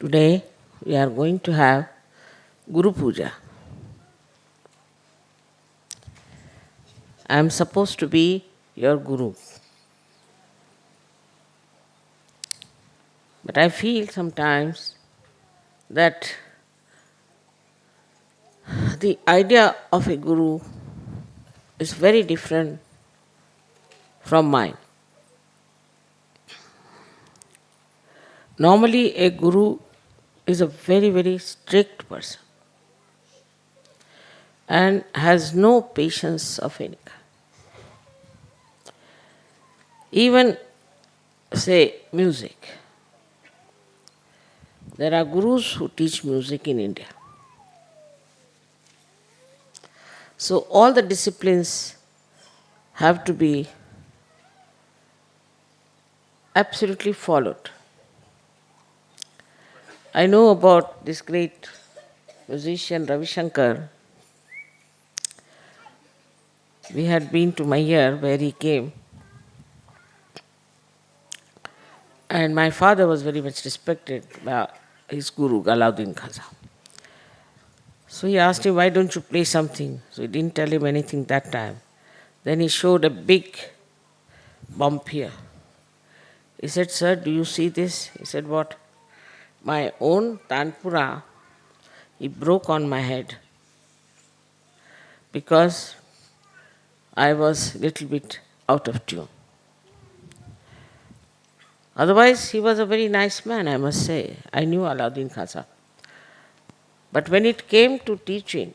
Today we are going to have Guru Puja. I am supposed to be your Guru. But I feel sometimes that the idea of a Guru is very different from mine. Normally, a Guru is a very, very strict person and has no patience of any kind. Even, say, music. There are gurus who teach music in India. So all the disciplines have to be absolutely followed. I know about this great musician Ravi Shankar. We had been to Mayur where he came, and my father was very much respected by his guru, Alauddin Khaza. So he asked him, why don't you play something? So he didn't tell him anything that time. Then he showed a big bump here. He said, sir, do you see this? He said, what? My own Tanpura, he broke on my head because I was a little bit out of tune. Otherwise, he was a very nice man, I must say. I knew Alauddin Khaza. But when it came to teaching,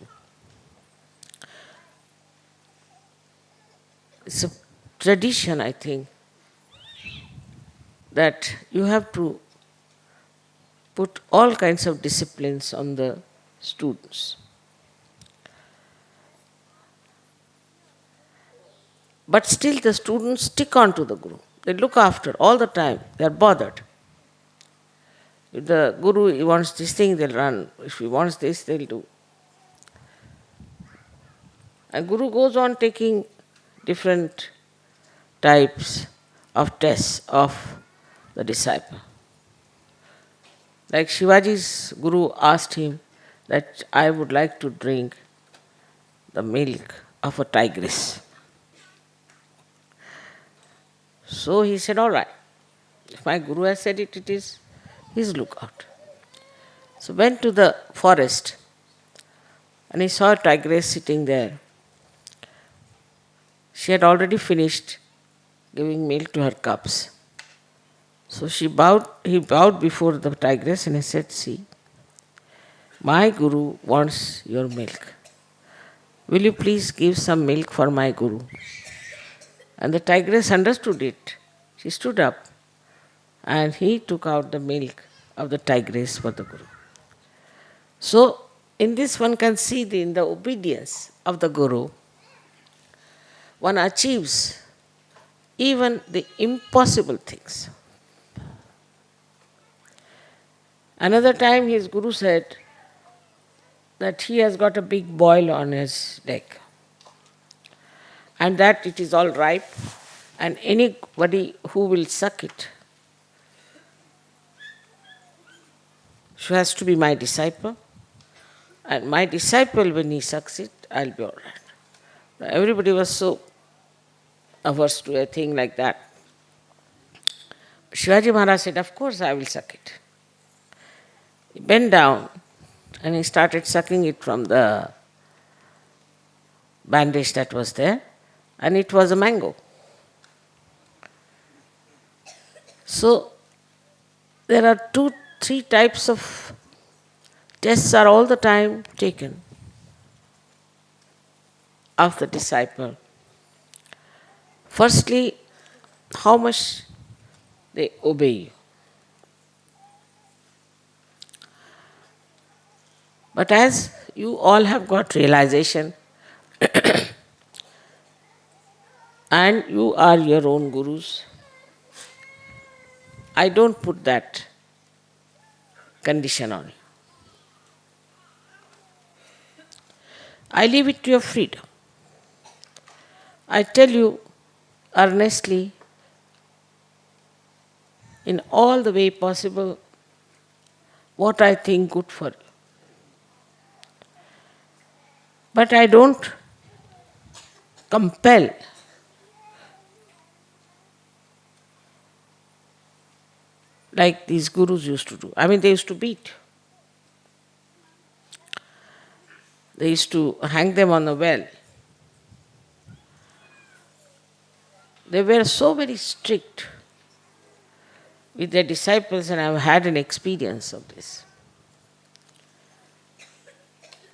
it's a tradition, I think, that you have to put all kinds of disciplines on the students. But still the students stick on to the Guru. They look after all the time. They are bothered. If the Guru he wants this thing, they'll run. If he wants this, they'll do. And Guru goes on taking different types of tests of the disciple. Like Shivaji's Guru asked him that I would like to drink the milk of a tigress. So he said, all right. If my Guru has said it, it is his lookout. So went to the forest and he saw a tigress sitting there. She had already finished giving milk to her cubs. So he bowed before the tigress and he said, see, my Guru wants your milk. Will you please give some milk for my Guru? And the tigress understood it. She stood up and he took out the milk of the tigress for the Guru. So, in this one can see in the obedience of the Guru, one achieves even the impossible things. Another time his Guru said that he has got a big boil on his leg and that it is all ripe and anybody who will suck it has to be my disciple, and my disciple, when he sucks it, I'll be all right. Everybody was so averse to a thing like that. Shivaji Maharaj said, of course I will suck it. He bent down and he started sucking it from the bandage that was there, and it was a mango. So there are 3 types of tests are all the time taken of the disciple. Firstly, how much they obey you. But as you all have got realization and you are your own gurus, I don't put that condition on you. I leave it to your freedom. I tell you earnestly, in all the way possible, what I think good for you. But I don't compel. Like these gurus used to do. I mean, they used to beat. They used to hang them on the well. They were so very strict with their disciples, and I've had an experience of this.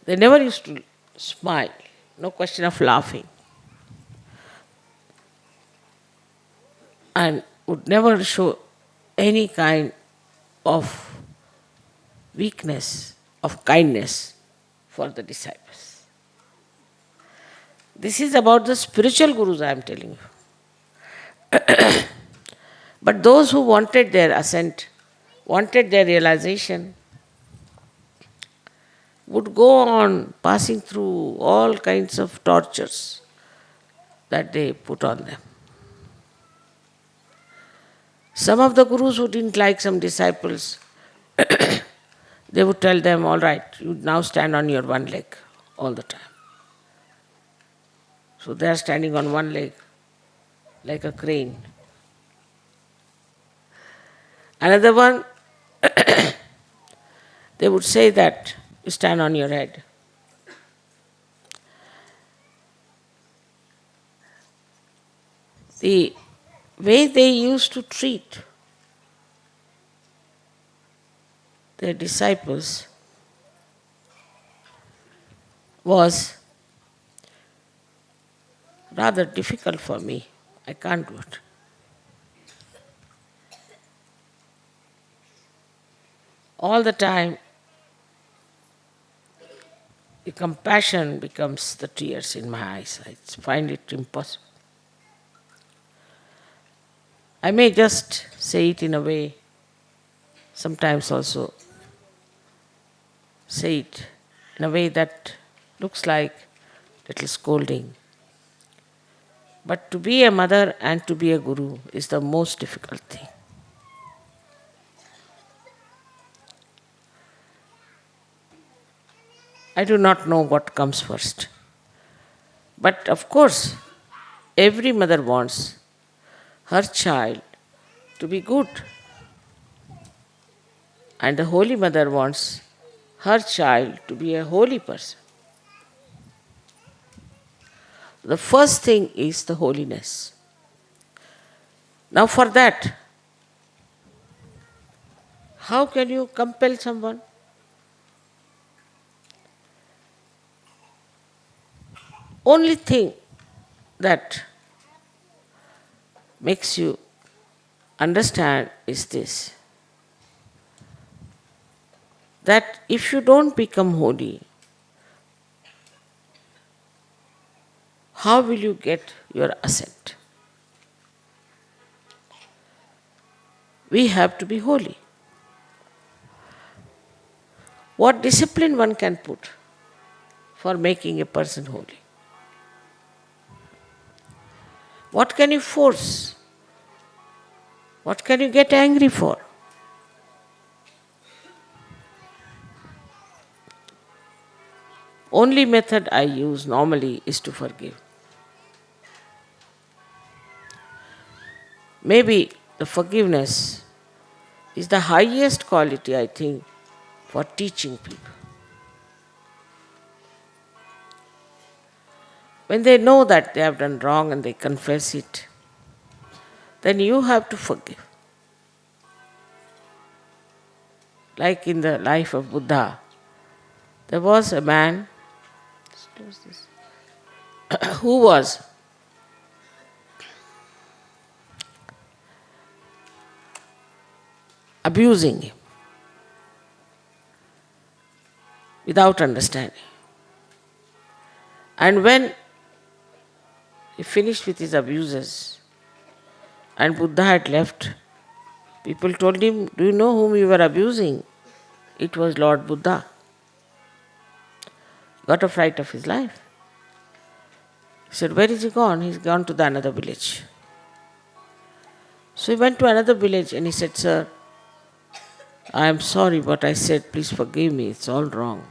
They never used to smile, no question of laughing, and would never show any kind of weakness, of kindness for the disciples. This is about the spiritual gurus I am telling you. But those who wanted their ascent, wanted their realization, would go on passing through all kinds of tortures that they put on them. Some of the gurus who didn't like some disciples, they would tell them, all right, you now stand on your one leg all the time. So they are standing on one leg like a crane. Another one, they would say that you stand on your head. The way they used to treat their disciples was rather difficult for me. I can't do it. All the time, the compassion becomes the tears in my eyes. I find it impossible. I may just say it in a way, sometimes also say it in a way that looks like little scolding. But to be a mother and to be a guru is the most difficult thing. I do not know what comes first. But of course, every mother wants her child to be good. And the Holy Mother wants her child to be a holy person. The first thing is the holiness. Now for that, how can you compel someone? Only thing that makes you understand is this, that if you don't become holy, how will you get your ascent? We have to be holy. What discipline one can put for making a person holy? What can you force? What can you get angry for? Only method I use normally is to forgive. Maybe the forgiveness is the highest quality, I think, for teaching people. When they know that they have done wrong and they confess it, then you have to forgive. Like in the life of Buddha, there was a man who was abusing him without understanding. And when he finished with his abuses and Buddha had left, people told him, do you know whom you were abusing? It was Lord Buddha. Got a fright of his life. He said, where is he gone? He's gone to the another village. So he went to another village and he said, sir, I am sorry what I said, please forgive me, it's all wrong.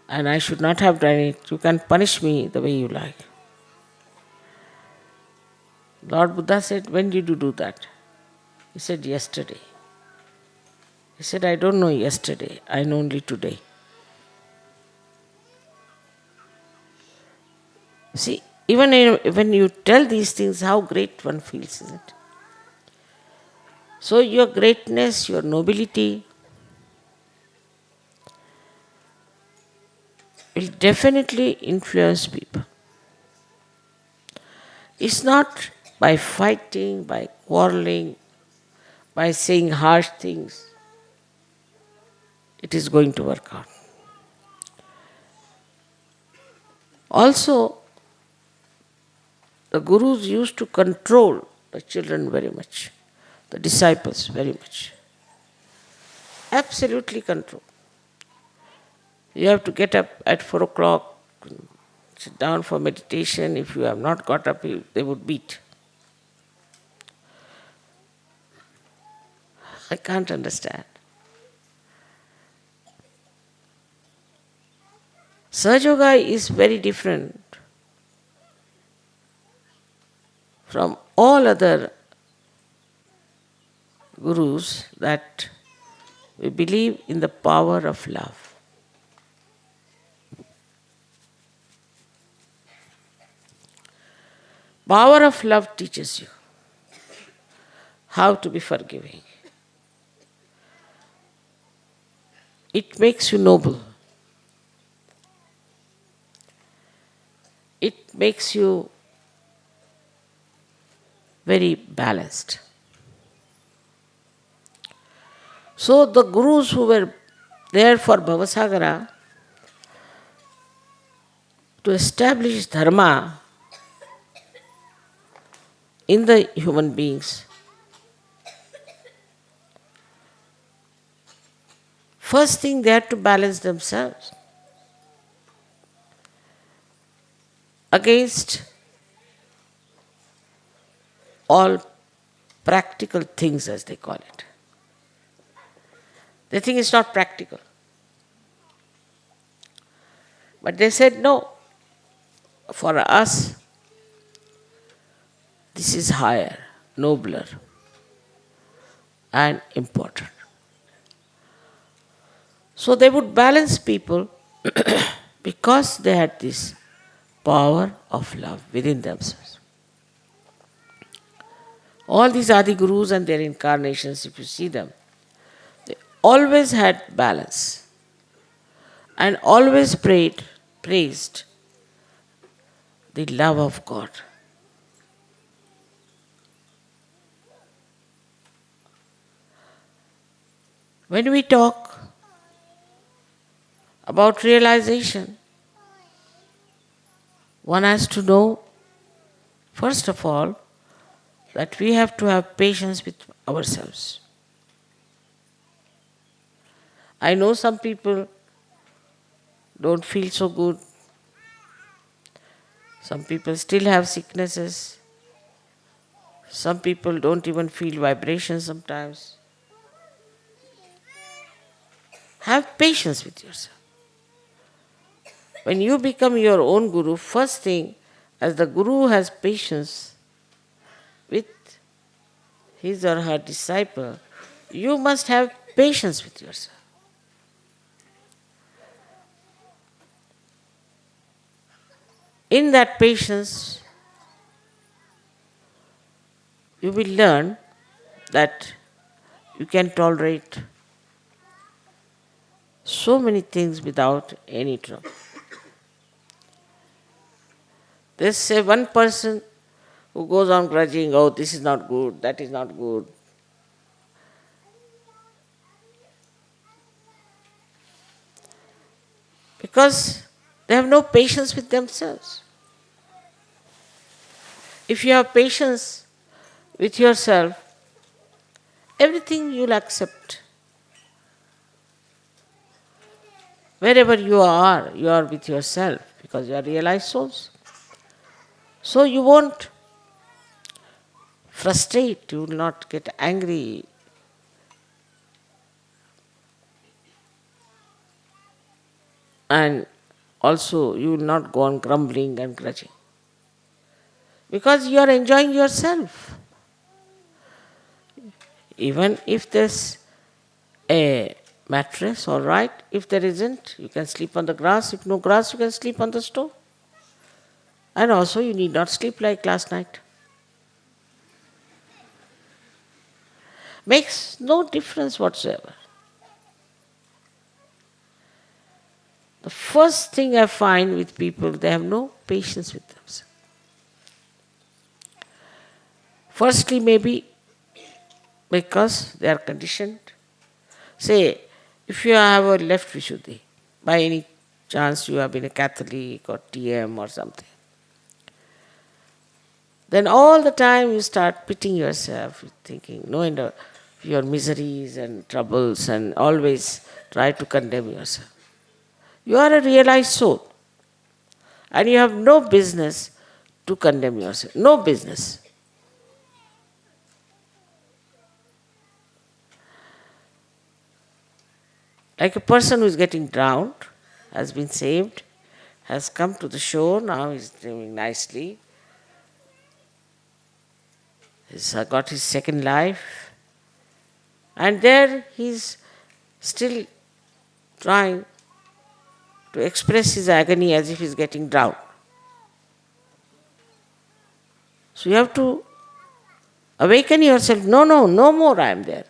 And I should not have done it. You can punish me the way you like. Lord Buddha said, when did you do that? He said, yesterday. He said, I don't know yesterday, I know only today. See, even when you tell these things, how great one feels, isn't it? So your greatness, your nobility will definitely influence people. It's not by fighting, by quarreling, by saying harsh things, it is going to work out. Also, the gurus used to control the children very much, the disciples very much. Absolutely control. You have to get up at 4 o'clock, sit down for meditation. If you have not got up, they would beat. I can't understand. Sahaja Yoga is very different from all other gurus that we believe in the power of love. Power of love teaches you how to be forgiving. It makes you noble. It makes you very balanced. So the gurus who were there for Bhavasagara to establish dharma in the human beings, first thing they had to balance themselves against all practical things, as they call it. They think it's not practical. But they said, no, for us, this is higher, nobler, and important. So they would balance people because they had this power of love within themselves. All these Adi Gurus and their incarnations, if you see them, they always had balance and always praised the love of God. When we talk about realization, one has to know, first of all, that we have to have patience with ourselves. I know some people don't feel so good. Some people still have sicknesses. Some people don't even feel vibrations sometimes. Have patience with yourself. When you become your own guru, first thing, as the guru has patience with his or her disciple, you must have patience with yourself. In that patience, you will learn that you can tolerate so many things without any trouble. There's say one person who goes on grudging, oh, this is not good, that is not good. Because they have no patience with themselves. If you have patience with yourself, everything you'll accept. Wherever you are with yourself because you are realized souls. So you won't frustrate, you will not get angry. And also you will not go on grumbling and grudging. Because you are enjoying yourself. Even if there's a mattress, all right. If there isn't, you can sleep on the grass. If no grass, you can sleep on the stove. And also you need not sleep like last night. Makes no difference whatsoever. The first thing I find with people, they have no patience with themselves. Firstly, maybe because they are conditioned. Say, if you have a left Vishuddhi, by any chance you have been a Catholic or TM or something, then all the time you start pitying yourself, thinking, no end of your miseries and troubles, and always try to condemn yourself. You are a realized soul, and you have no business to condemn yourself. No business. Like a person who is getting drowned, has been saved, has come to the shore, now he's doing nicely. He's got his second life. And there he's still trying to express his agony as if he's getting drowned. So you have to awaken yourself. No, no, no more I am there.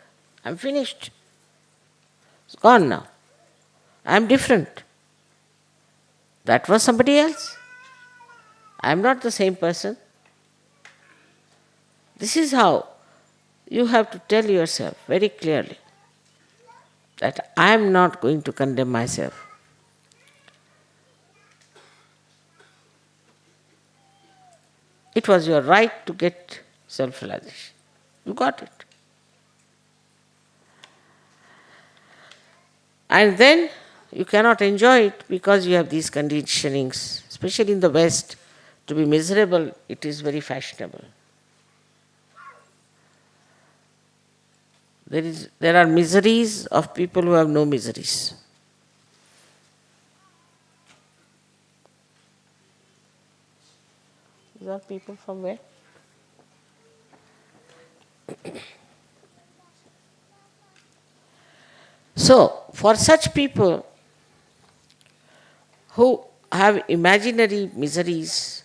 I'm finished. It's gone now. I'm different. That was somebody else. I'm not the same person. This is how you have to tell yourself very clearly that I am not going to condemn myself. It was your right to get self-realization. You got it. And then you cannot enjoy it because you have these conditionings, especially in the West. To be miserable, it is very fashionable. There are miseries of people who have no miseries. These are people from where? So, for such people who have imaginary miseries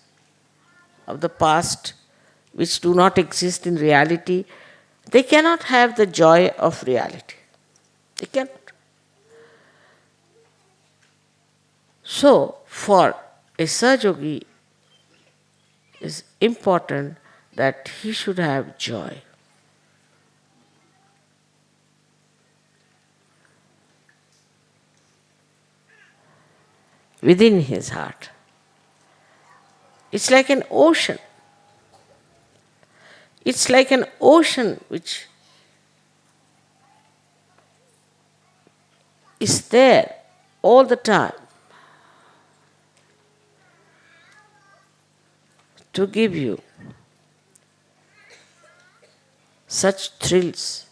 of the past which do not exist in reality, they cannot have the joy of reality. They cannot. So, for a Sahaja-yogi, it is important that he should have joy. Within his heart. It's like an ocean. It's like an ocean which is there all the time to give you such thrills.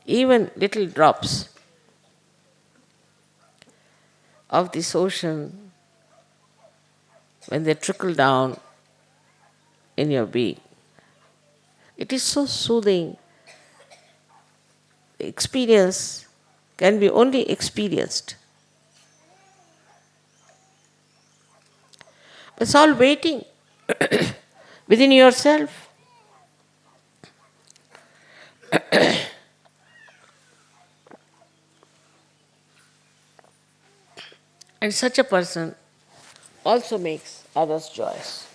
Even little drops of this ocean, when they trickle down in your being, it is so soothing. The experience can be only experienced. It's all waiting within yourself. And such a person also makes others joyous.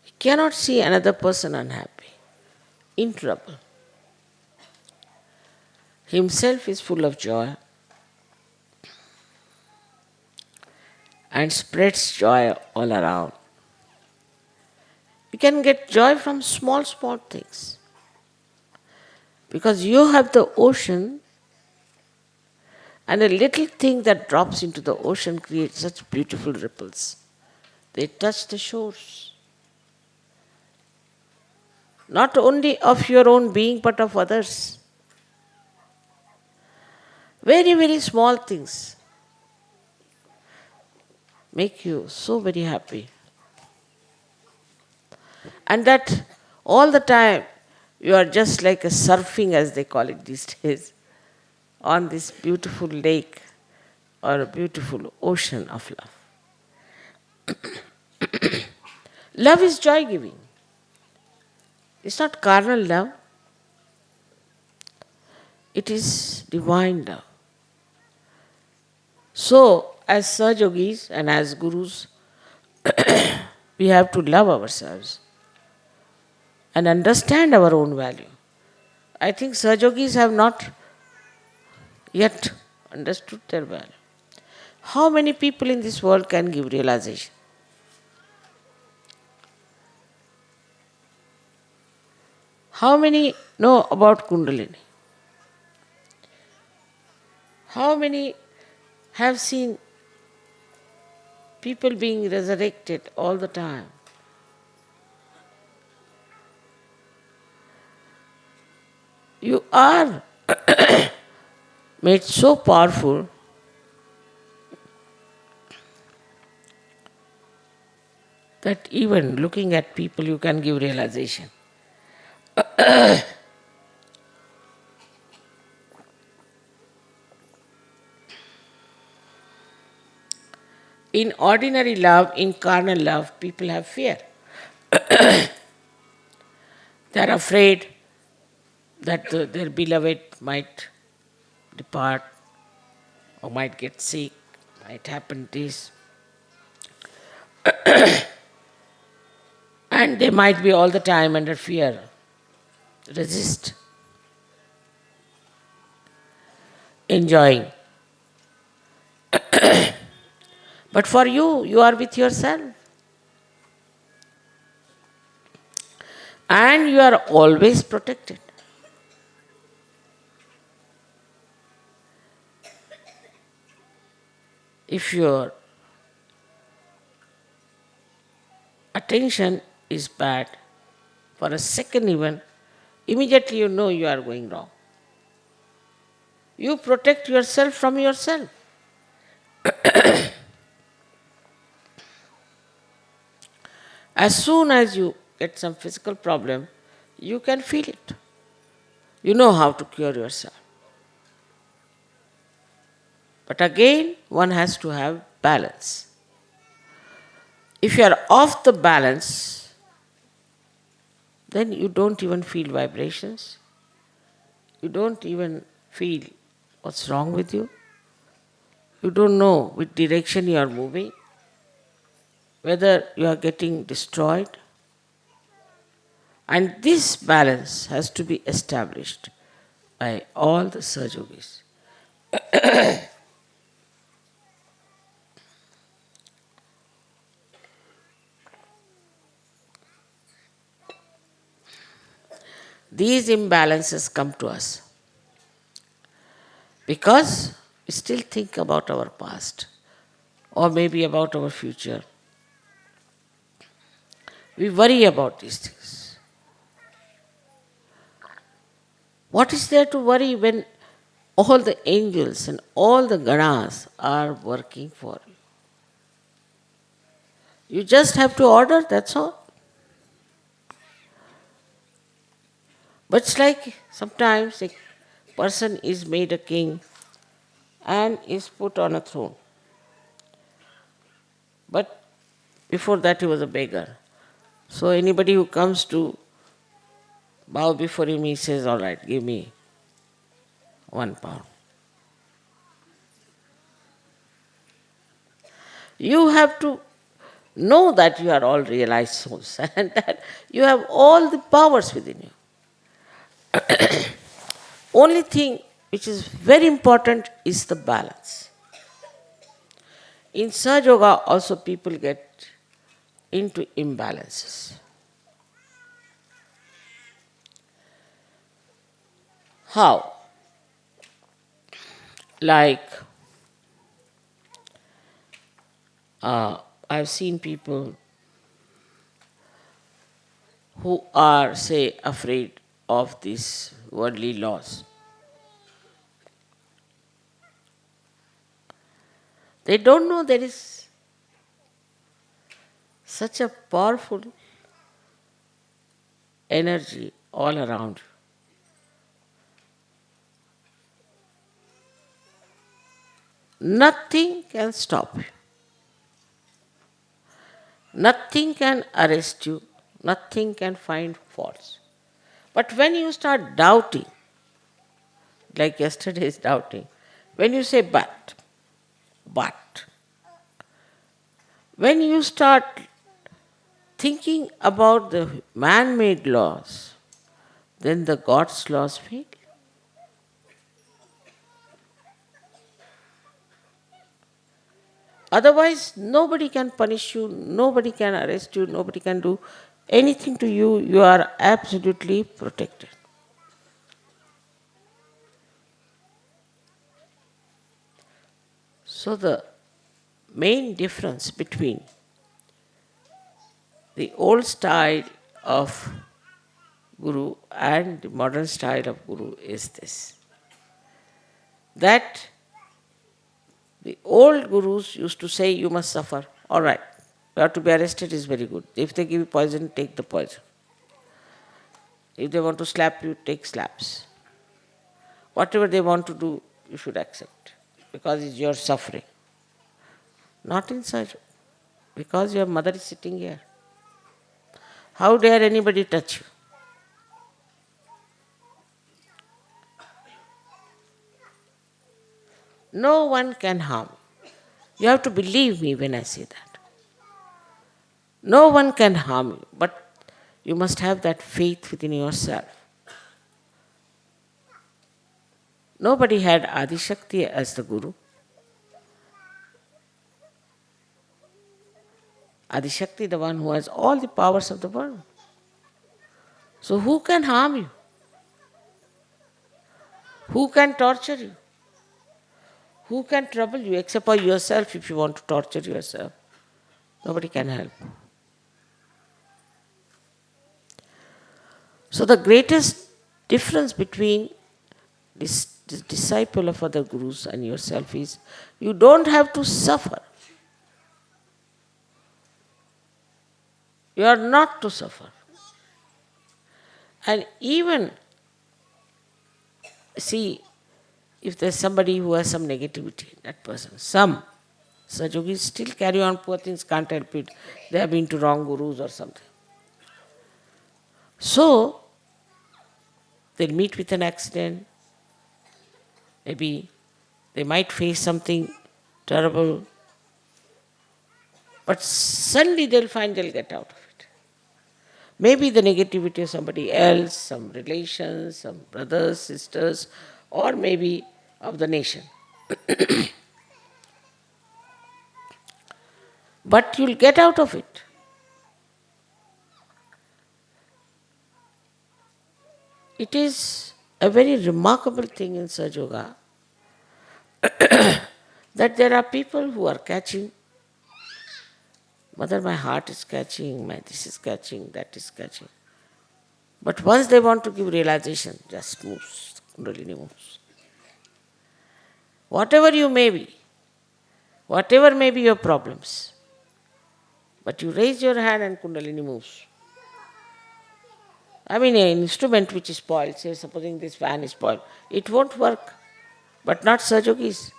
He cannot see another person unhappy, in trouble. Himself is full of joy and spreads joy all around. You can get joy from small, small things. Because you have the ocean, and a little thing that drops into the ocean creates such beautiful ripples. they touch the shores. Not only of your own being, but of others. Very, very small things make you so very happy. And that all the time you are just like a surfing, as they call it these days, on this beautiful lake or a beautiful ocean of love. Love is joy giving. It's not carnal love, it is divine love. So, as Sahajogis and as Gurus, we have to love ourselves and understand our own value. I think Sahajogis have not yet understood their value. How many people in this world can give realization? How many know about Kundalini? How many have seen people being resurrected all the time? You are made so powerful that even looking at people you can give realization. In ordinary love, in carnal love, people have fear. They are afraid that their beloved might depart or might get sick, might happen this. And they might be all the time under fear. Resist. Enjoying. But for you, you are with yourself. And you are always protected. If your attention is bad, for a second even, immediately you know you are going wrong. You protect yourself from yourself. As soon as you get some physical problem, you can feel it. You know how to cure yourself. But again, one has to have balance. If you are off the balance, then you don't even feel vibrations. You don't even feel what's wrong with you. You don't know which direction you are moving, whether you are getting destroyed. And this balance has to be established by all the Sahajogis. These imbalances come to us because we still think about our past or maybe about our future. We worry about these things. What is there to worry when all the angels and all the ganas are working for you? You just have to order, that's all. But it's like sometimes a person is made a king and is put on a throne. But before that he was a beggar. So anybody who comes to bow before him, he says, all right, give me £1. You have to know that you are all realized souls and that you have all the powers within you. Only thing which is very important is the balance. In Sahaja Yoga also people get into imbalances. How? Like I've seen people who are, say, afraid of these worldly laws. They don't know there is such a powerful energy all around you. Nothing can stop you. Nothing can arrest you. Nothing can find faults. But when you start doubting, like yesterday's doubting, when you say but, when you start thinking about the man-made laws, then the God's laws fail. Otherwise, nobody can punish you, nobody can arrest you, nobody can do anything to you. You are absolutely protected. So the main difference between the old style of Guru and the modern style of Guru is this, that the old Gurus used to say you must suffer. All right, you have to be arrested is very good. If they give you poison, take the poison. If they want to slap you, take slaps. Whatever they want to do, you should accept because it's your suffering. Not inside, because your mother is sitting here. How dare anybody touch you? No one can harm. You have to believe me when I say that. No one can harm you, but you must have that faith within yourself. Nobody had Adi Shakti as the Guru. Adi Shakti, the one who has all the powers of the world. So who can harm you? Who can torture you? Who can trouble you except for yourself if you want to torture yourself? Nobody can help. So the greatest difference between this disciple of other gurus and yourself is you don't have to suffer. You are not to suffer. And even, see, if there's somebody who has some negativity, that person, some Sajogis still carry on, poor things can't help it. They have been to wrong gurus or something. So, they'll meet with an accident, maybe they might face something terrible, but suddenly they'll find they'll get out of it. Maybe the negativity of somebody else, some relations, some brothers, sisters, or maybe of the nation. But you'll get out of it. It is a very remarkable thing in Sahaja Yoga that there are people who are catching, Mother, my heart is catching, my this is catching, that is catching. But once they want to give realization, just moves, Kundalini moves. Whatever you may be, whatever may be your problems, but you raise your hand and Kundalini moves. I mean, an instrument which is spoiled, say supposing this fan is spoiled, it won't work. But not Sahajogis.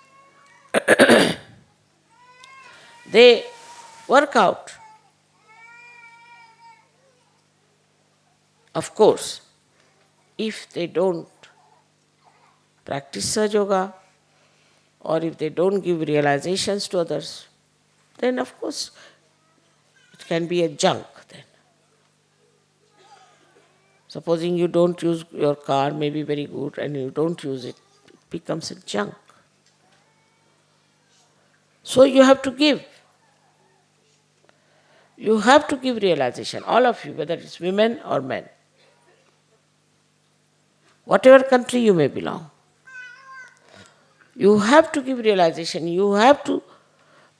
They work out. Of course, if they don't practice Sahaja Yoga, or if they don't give realizations to others, then of course it can be a junk then. Supposing you don't use your car, may be very good, and you don't use it, it becomes a junk. So you have to give. You have to give realization, all of you, whether it's women or men. Whatever country you may belong. You have to give realization. You have to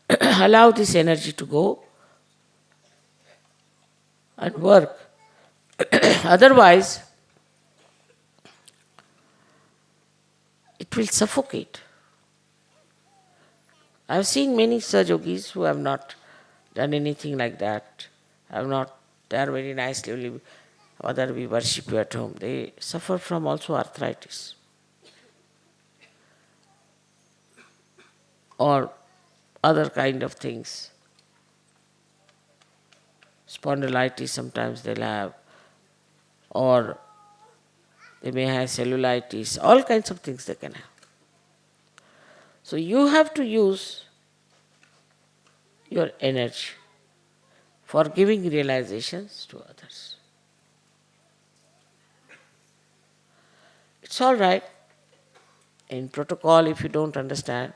allow this energy to go and work. Otherwise, it will suffocate. I have seen many such yogis who have not done anything like that, have not, they are very nicely, only whether we worship you at home. They suffer from also arthritis or other kind of things. Spondylitis sometimes they'll have, or they may have cellulitis, all kinds of things they can have. So you have to use your energy for giving realizations to others. It's all right. In protocol, if you don't understand,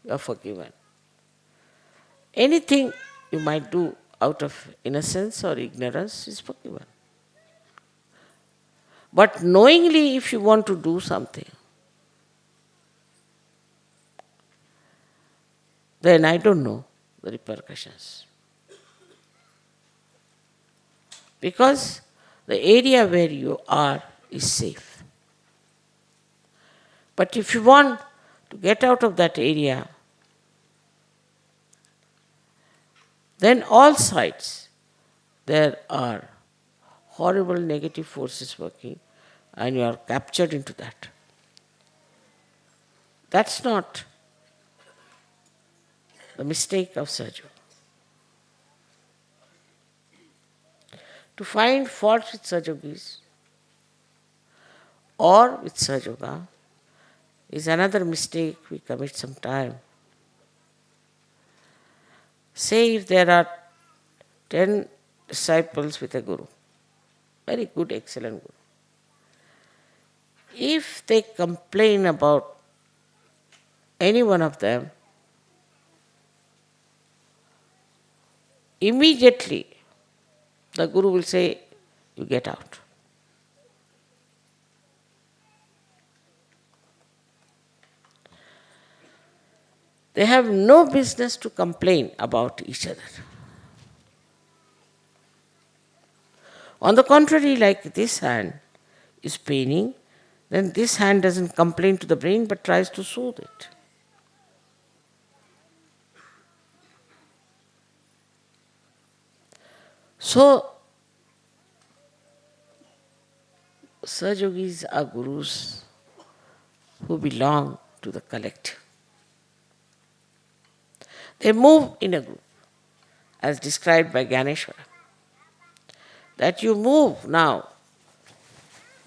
you are forgiven. Anything you might do out of innocence or ignorance is forgiven. But knowingly, if you want to do something, then I don't know the repercussions. Because the area where you are is safe. But if you want to get out of that area, then all sides there are horrible negative forces working and you are captured into that. That's not the mistake of Sahaja. To find faults with Sahajogis or with Sahaja is another mistake we commit sometime. Say if there are 10 disciples with a guru, very good, excellent guru. If they complain about any one of them, immediately the guru will say, you get out. They have no business to complain about each other. On the contrary, like this hand is paining, then this hand doesn't complain to the brain but tries to soothe it. So, Sahajogis are gurus who belong to the collective. They move in a group, as described by Gyaneshwara. That you move now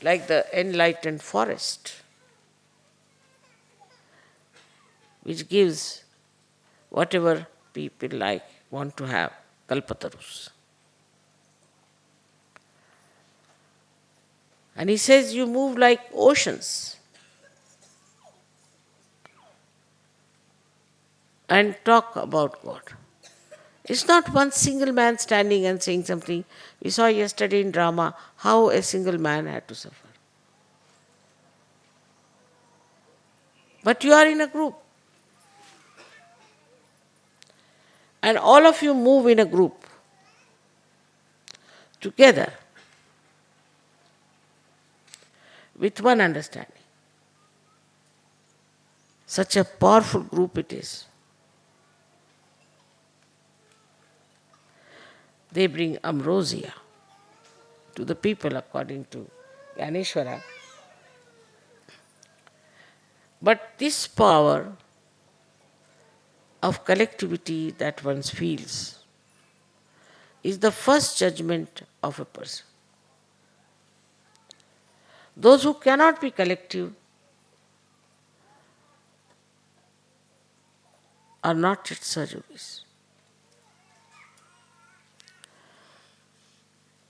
like the enlightened forest, which gives whatever people like, want to have, kalpatarus. And he says you move like oceans and talk about God. It's not one single man standing and saying something. We saw yesterday in drama how a single man had to suffer. But you are in a group. And all of you move in a group together with one understanding. Such a powerful group it is. They bring ambrosia to the people according to Gyaneshwara. But this power of collectivity that one feels is the first judgment of a person. Those who cannot be collective are not yet Sahajogis.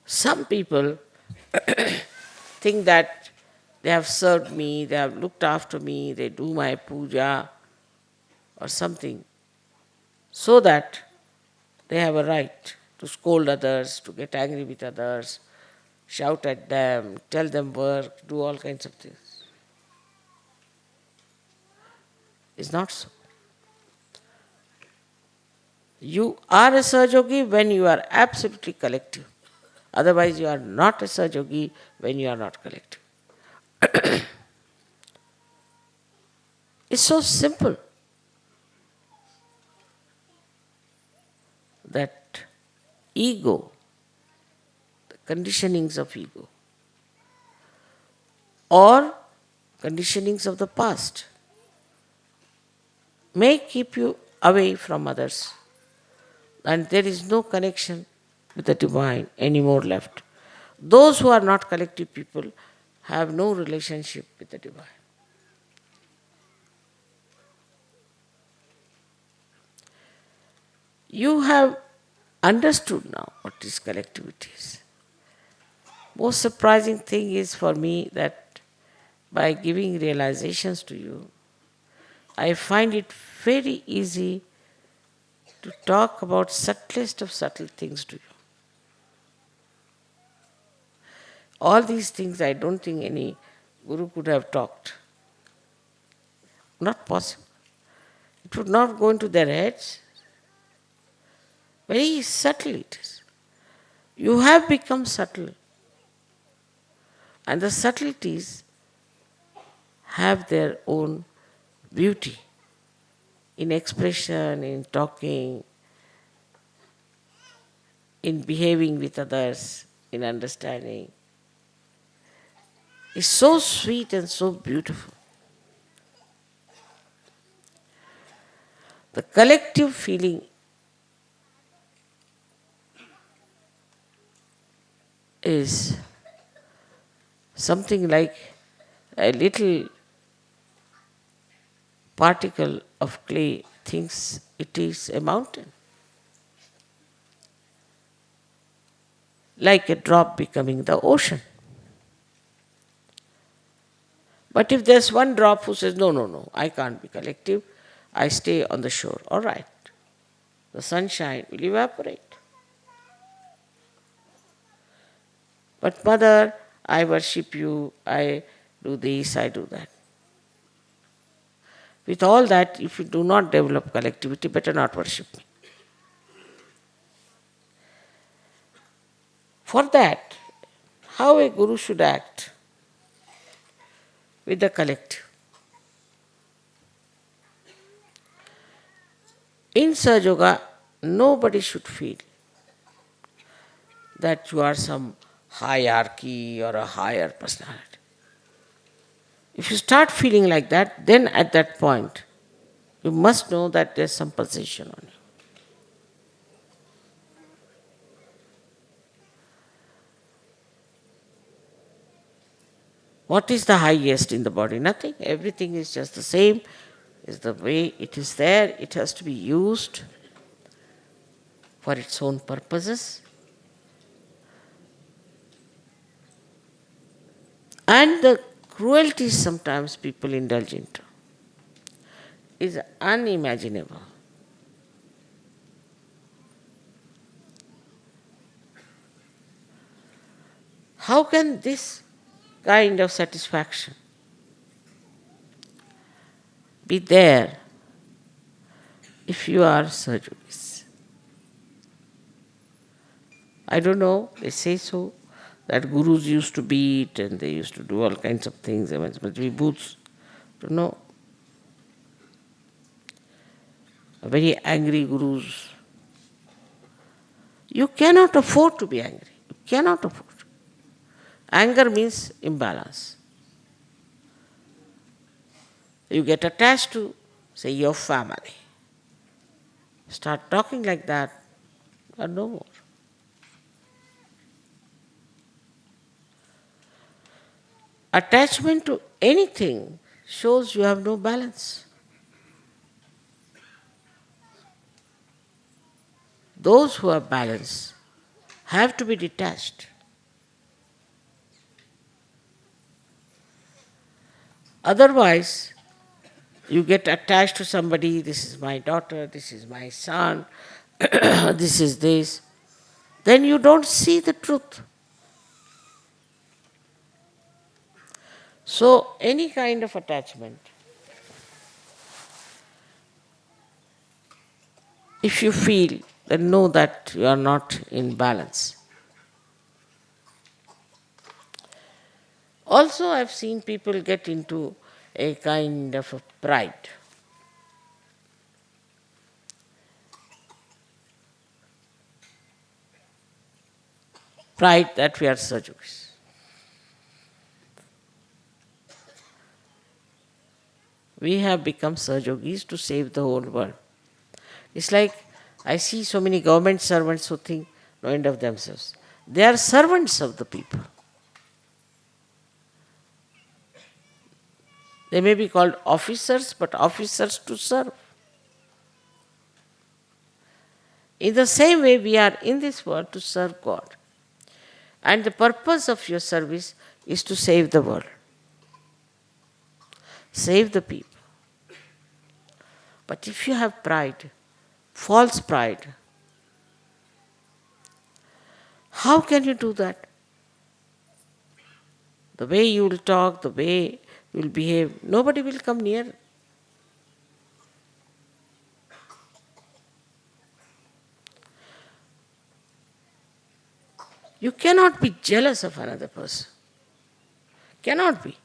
Some people think that they have served me, they have looked after me, they do my puja or something, so that they have a right to scold others, to get angry with others, shout at them, tell them work, do all kinds of things. It's not so. You are a Sahajogi when you are absolutely collective. Otherwise, you are not a Sahajogi when you are not collective. It's so simple that ego, the conditionings of ego, or conditionings of the past may keep you away from others, and there is no connection with the divine anymore left. Those who are not collective people have no relationship with the divine. You have understood now what is collectivity is. Most surprising thing is for me that by giving realizations to you, I find it very easy to talk about subtlest of subtle things to you. All these things I don't think any guru could have talked. Not possible. It would not go into their heads. Very subtle it is. You have become subtle. And the subtleties have their own beauty in expression, in talking, in behaving with others, in understanding. It's so sweet and so beautiful. The collective feeling is something like a little particle of clay thinks it is a mountain. Like a drop becoming the ocean. But if there's one drop who says, no, no, no, I can't be collective, I stay on the shore, all right. The sunshine will evaporate. But mother, I worship you, I do this, I do that. With all that, if you do not develop collectivity, better not worship me. For that, how a guru should act with the collective. In Sahaja Yoga, nobody should feel that you are some hierarchy or a higher personality. If you start feeling like that, then at that point, you must know that there's some possession on you. What is the highest in the body? Nothing. Everything is just the same. Is the way it is there. It has to be used for its own purposes. And the cruelties sometimes people indulge into is unimaginable. How can this kind of satisfaction be there if you are Sahajogis? I don't know, they say so, that gurus used to beat and they used to do all kinds of things, they must be booths. Don't know. Very angry gurus. You cannot afford to be angry. You cannot afford. Anger means imbalance. You get attached to, say, your family. Start talking like that, or no more. Attachment to anything shows you have no balance. Those who are balanced have to be detached. Otherwise, you get attached to somebody, this is my daughter, this is my son, this is this. Then you don't see the truth. So, any kind of attachment If you feel, then know that you are not in balance. Also, I've seen people get into a kind of a pride. Pride that we are Sajogis. We have become Sajogis to save the whole world. It's like I see so many government servants who think no end of themselves. They are servants of the people. They may be called officers, but officers to serve. In the same way, we are in this world to serve God. And the purpose of your service is to save the world, save the people. But if you have pride, false pride, how can you do that? The way you will talk, the way you will behave, nobody will come near. You cannot be jealous of another person. Cannot be.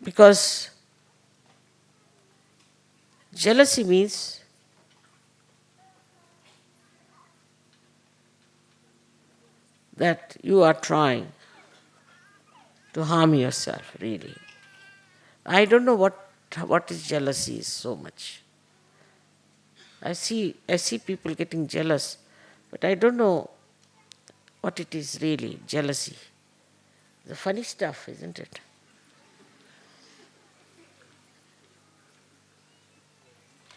Because jealousy means that you are trying to harm yourself, really. I don't know what is jealousy so much. I see people getting jealous, but I don't know what it is really, jealousy. The funny stuff, isn't it?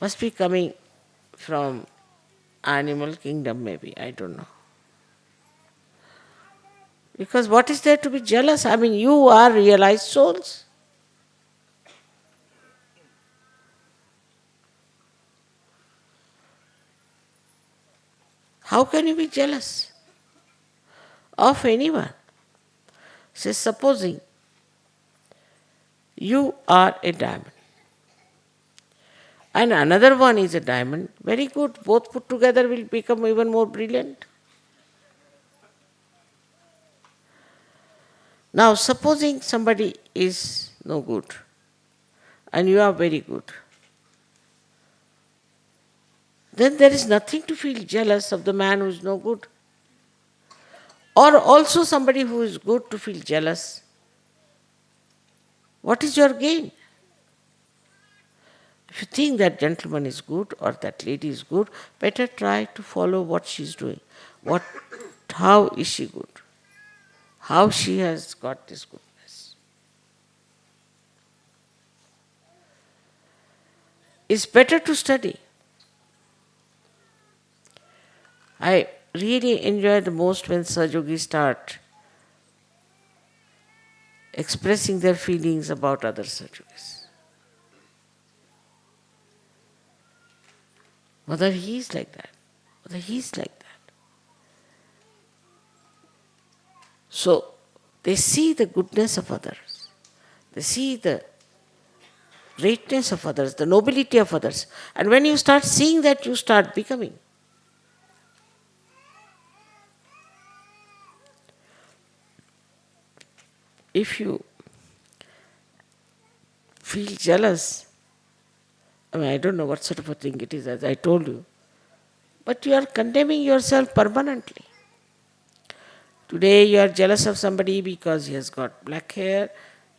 Must be coming from animal kingdom maybe, I don't know. Because what is there to be jealous? I mean, you are realized souls. How can you be jealous of anyone? Say, supposing you are a diamond and another one is a diamond, very good, both put together will become even more brilliant. Now, supposing somebody is no good and you are very good, then there is nothing to feel jealous of the man who is no good. Or also somebody who is good to feel jealous. What is your gain? If you think that gentleman is good or that lady is good, better try to follow what she is doing. How is she good? How she has got this goodness. It's better to study. I really enjoy the most when Sajogis start expressing their feelings about other Sajogis. Mother, he is like that. Mother, he is like that. So, they see the goodness of others. They see the greatness of others, the nobility of others. And when you start seeing that, you start becoming. If you feel jealous, I don't know what sort of a thing it is, as I told you, but you are condemning yourself permanently. Today you are jealous of somebody because he has got black hair,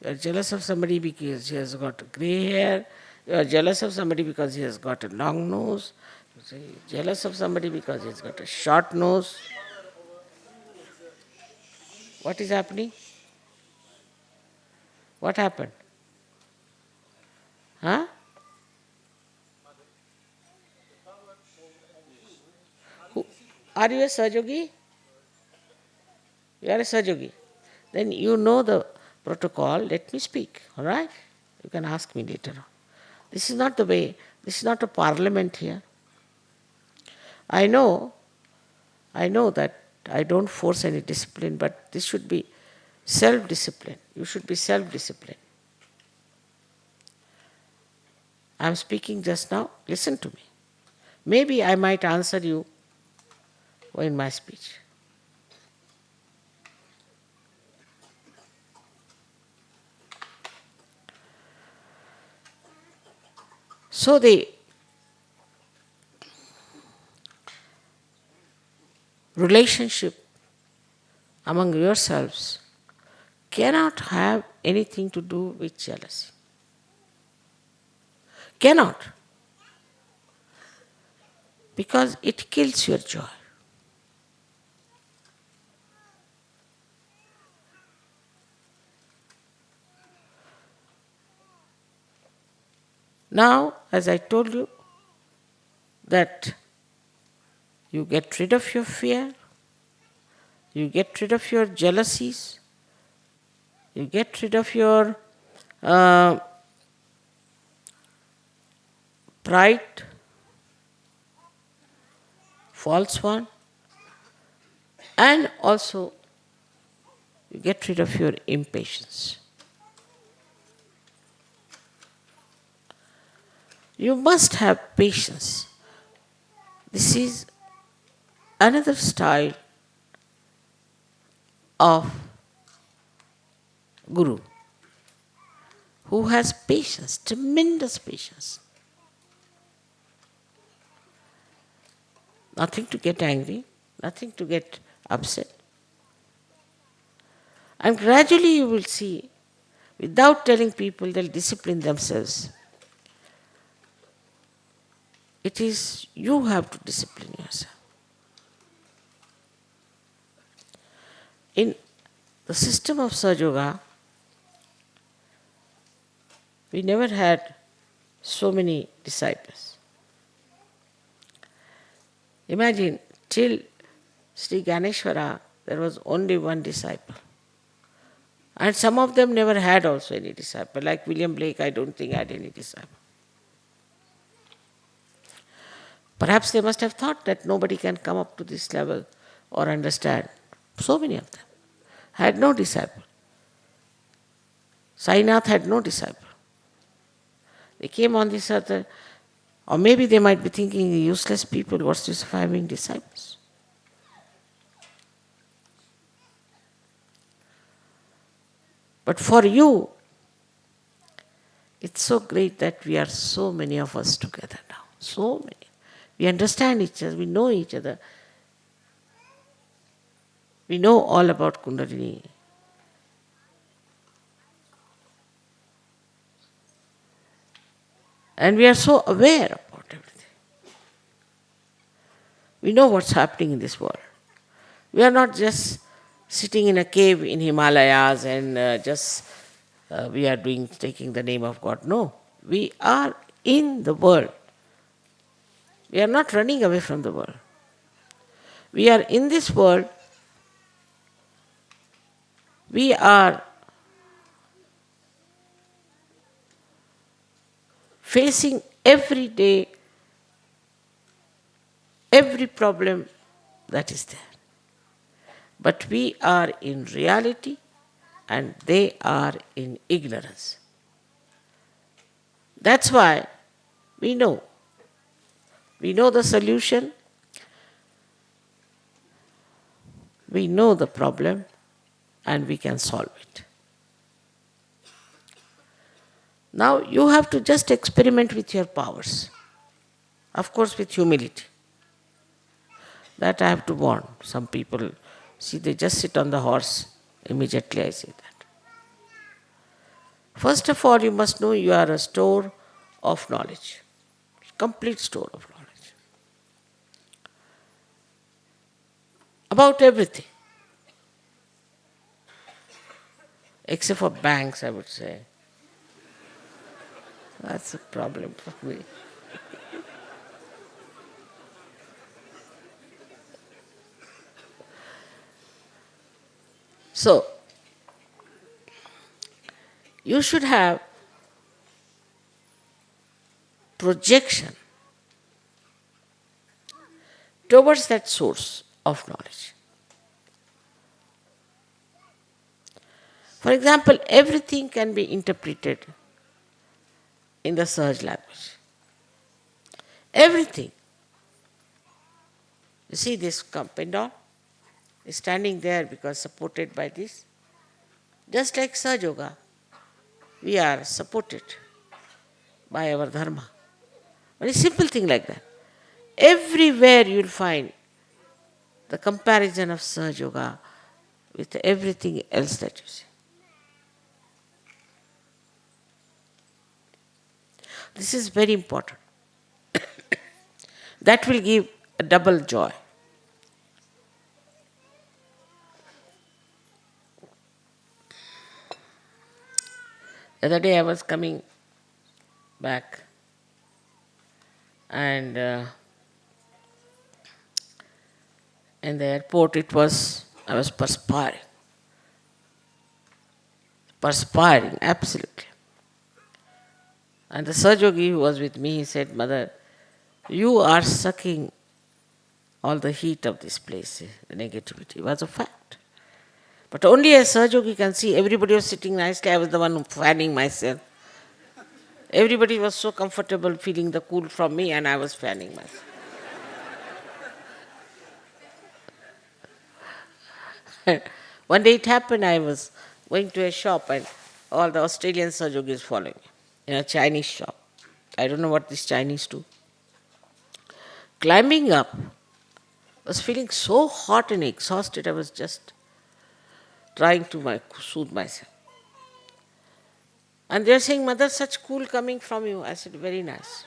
you are jealous of somebody because he has got grey hair, you are jealous of somebody because he has got a long nose, you are jealous of somebody because he has got a short nose. What is happening? What happened? Huh? Are you a Sajogi? You are a Sajogi. Then you know the protocol, let me speak, all right? You can ask me later on. This is not the way, this is not a parliament here. I know that I don't force any discipline, but this should be self-discipline. You should be self-disciplined. I'm speaking just now, listen to me. Maybe I might answer you in my speech. So the relationship among yourselves cannot have anything to do with jealousy. Cannot. Because it kills your joy. Now, as I told you, that you get rid of your fear, you get rid of your jealousies, you get rid of your pride, false one, and also you get rid of your impatience. You must have patience. This is another style of Guru who has patience, tremendous patience. Nothing to get angry, nothing to get upset. And gradually you will see, without telling people, they'll discipline themselves. It is you have to discipline yourself. In the system of Sahaja Yoga, we never had so many disciples. Imagine, till Sri Ganeshwara, there was only one disciple. And some of them never had also any disciple. Like William Blake, I don't think had any disciple. Perhaps they must have thought that nobody can come up to this level or understand. So many of them had no disciple. Sainath had no disciple. They came on this earth, or maybe they might be thinking, useless people, what's this of having disciples? But for you, it's so great that we are so many of us together now. So many. We understand each other, we know each other. We know all about Kundalini. And we are so aware about everything. We know what's happening in this world. We are not just sitting in a cave in Himalayas and we are taking the name of God. No, we are in the world. We are not running away from the world. We are in this world. We are facing every day every problem that is there. But we are in reality and they are in ignorance. That's why we know. We know the solution. We know the problem and we can solve it. Now you have to just experiment with your powers. Of course with humility. That I have to warn. Some people, see, they just sit on the horse. Immediately I say that. First of all, you must know you are a store of knowledge. Complete store of knowledge. About everything. Except for banks, I would say. That's a problem for me. So, you should have projection towards that source of knowledge. For example, everything can be interpreted in the Sahaj language. Everything. You see this pendant is standing there because supported by this. Just like Sahaja Yoga, we are supported by our dharma. Very simple thing like that. Everywhere you will find the comparison of Sahaja Yoga with everything else that you see. This is very important. That will give a double joy. The other day I was coming back and in the airport I was perspiring, absolutely. And the Sahaja Yogi who was with me, he said, Mother, you are sucking all the heat of this place, the negativity. It was a fact. But only a Sahaja Yogi can see. Everybody was sitting nicely. I was the one fanning myself. Everybody was so comfortable feeling the cool from me, and I was fanning myself. One day it happened, I was going to a shop and all the Australian Sahaja Yogis following me in a Chinese shop. I don't know what this Chinese do. Climbing up, I was feeling so hot and exhausted, I was just trying to soothe myself. And they are saying, Mother, such cool coming from you. I said, very nice.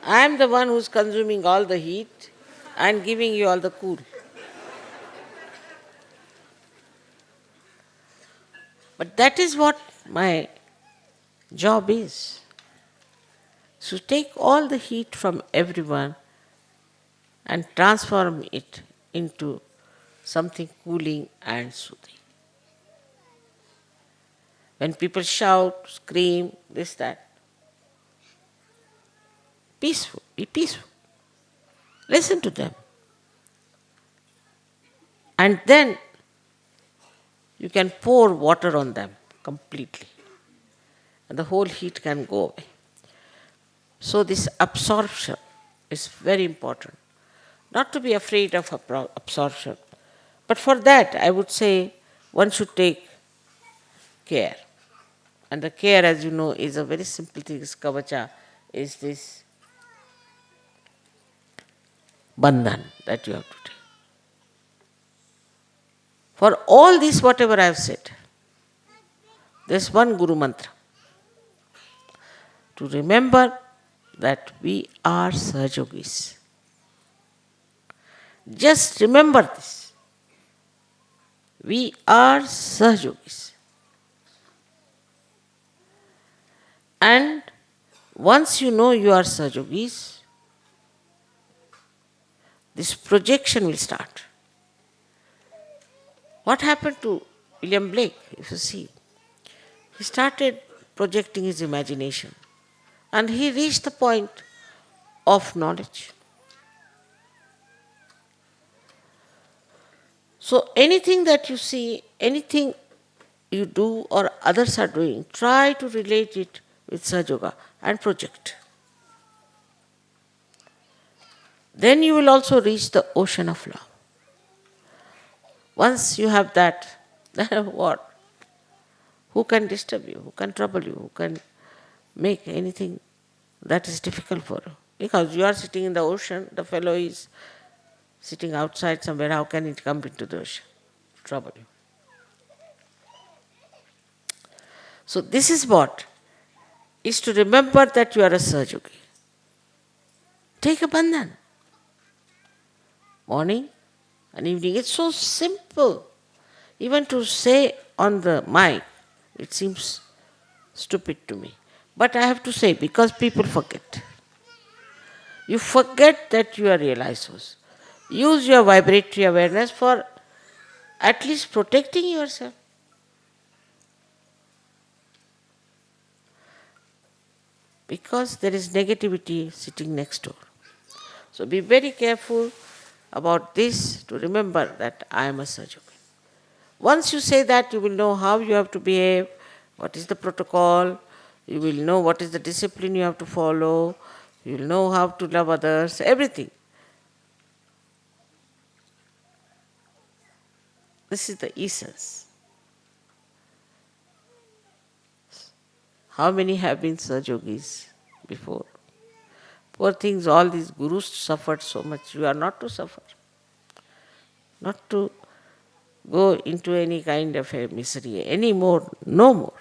I am the one who's consuming all the heat and giving you all the cool. But that is what my job is. So take all the heat from everyone and transform it into something cooling and soothing. When people shout, scream, this, that, peaceful, be peaceful. Listen to them. And then you can pour water on them completely. And the whole heat can go away. So this absorption is very important. Not to be afraid of absorption. But for that, I would say one should take care. And the care, as you know, is a very simple thing. Is kavacha, is this bandhan that you have to take. For all this, whatever I have said, there's one Guru Mantra. To remember that we are Sahaja Yogis. Just remember this. We are Sahaja Yogis. And once you know you are Sahaja Yogis, this projection will start. What happened to William Blake, if you see? He started projecting his imagination and he reached the point of knowledge. So anything that you see, anything you do or others are doing, try to relate it with Sahaja Yoga and project. Then you will also reach the ocean of love. Once you have that, then what? Who can disturb you? Who can trouble you? Who can make anything that is difficult for you? Because you are sitting in the ocean, the fellow is sitting outside somewhere. How can it come into the ocean? Trouble you. So this is what is to remember that you are a Sahaja Yogi. Take a bandhan. Morning and evening. It's so simple. Even to say on the mic, it seems stupid to me. But I have to say, because people forget. You forget that you are realized source. Use your vibratory awareness for at least protecting yourself. Because there is negativity sitting next door. So be very careful about this to remember that I am a Sahaja Yogi. Once you say that, you will know how you have to behave, what is the protocol, you will know what is the discipline you have to follow, you will know how to love others, everything. This is the essence. How many have been Sahajogis before? Poor things, all these gurus suffered so much. You are not to suffer. Not to go into any kind of a misery anymore, no more.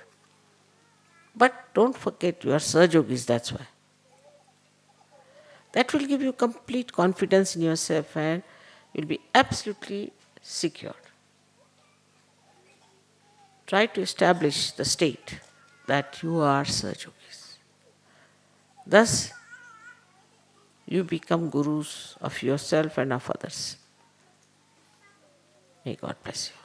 But don't forget you are Sahajogis, that's why. That will give you complete confidence in yourself and you'll be absolutely secure. Try to establish the state that you are Sahajogis. Thus, you become gurus of yourself and of others. May God bless you.